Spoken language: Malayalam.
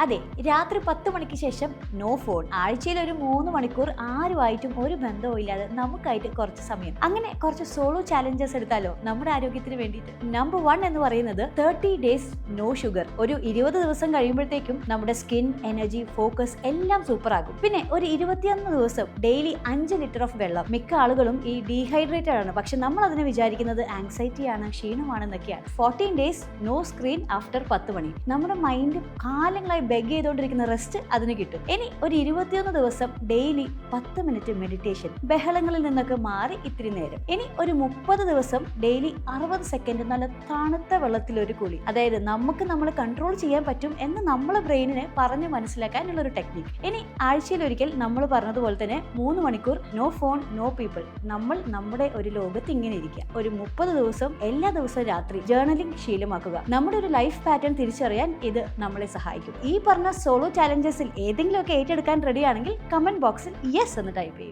അതെ, രാത്രി 10 മണിക്ക് ശേഷം നോ ഫോൺ. ആഴ്ചയിൽ ഒരു 3 മണിക്കൂർ ആരുമായിട്ടും ഒരു ബന്ധവും ഇല്ലാതെ നമുക്കായിട്ട് കുറച്ച് സമയം. അങ്ങനെ കുറച്ച് സോളോ ചാലഞ്ചസ് എടുത്താലോ നമ്മുടെ ആരോഗ്യത്തിന് വേണ്ടിയിട്ട്. നമ്പർ 1 എന്ന് പറയുന്നത് 30 ഡേയ്സ് നോ ഷുഗർ. ഒരു 20 ദിവസം കഴിയുമ്പോഴത്തേക്കും നമ്മുടെ സ്കിൻ, എനർജി, ഫോക്കസ് എല്ലാം സൂപ്പർ ആകും. പിന്നെ ഒരു 21 ദിവസം ഡെയിലി 5 ലിറ്റർ ഓഫ് വെള്ളം. മിക്ക ആളുകളും ഈ ഡീഹൈഡ്രേറ്റഡ് ആണ്, പക്ഷെ നമ്മൾ അതിനെ വിചാരിക്കുന്നത് ആങ്സൈറ്റി ആണ്, ക്ഷീണമാണെന്നൊക്കെയാണ്. 14 ഡേയ്സ് നോ സ്ക്രീൻ ആഫ്റ്റർ 10 മണി. നമ്മുടെ മൈൻഡ് കാലങ്ങളായി ബെഗ് ചെയ്തുകൊണ്ടിരിക്കുന്ന റെസ്റ്റ് അതിന് കിട്ടും. ഇനി ഒരു 21 ദിവസം ഡെയിലി 10 മിനിറ്റ് മെഡിറ്റേഷൻ, ബഹളങ്ങളിൽ നിന്നൊക്കെ മാറി ഇത്തിരി നേരം. ഇനി ഒരു 30 ദിവസം ഡെയിലി 60 സെക്കൻഡ് നല്ല തണുത്ത വെള്ളത്തിൽ ഒരു കുളി. അതായത് നമുക്ക് നമ്മളെ കൺട്രോൾ ചെയ്യാൻ പറ്റും എന്ന് നമ്മളെ ബ്രെയിനിനെ പറഞ്ഞ് മനസ്സിലാക്കാനുള്ള ഒരു ടെക്നിക്ക്. ഇനി ആഴ്ചയിൽ ഒരിക്കൽ നമ്മൾ പറഞ്ഞതുപോലെ തന്നെ 3 മണിക്കൂർ നോ ഫോൺ, നോ പീപ്പിൾ. നമ്മൾ നമ്മുടെ ഒരു ലോകത്ത് ഇങ്ങനെ ഇരിക്കുക. ഒരു 30 ദിവസം എല്ലാ ദിവസവും രാത്രി ജേർണലിംഗ് ശീലമാക്കുക. നമ്മുടെ ഒരു ലൈഫ് പാറ്റേൺ തിരിച്ചറിയാൻ ഇത് നമ്മളെ സഹായിക്കും. ഈ പറഞ്ഞ സോളോ ചാലഞ്ചസിൽ ഏതെങ്കിലുമൊക്കെ ഏറ്റെടുക്കാൻ റെഡിയാണെങ്കിൽ കമന്റ് ബോക്സിൽ യെസ് എന്ന് ടൈപ്പ് ചെയ്യും.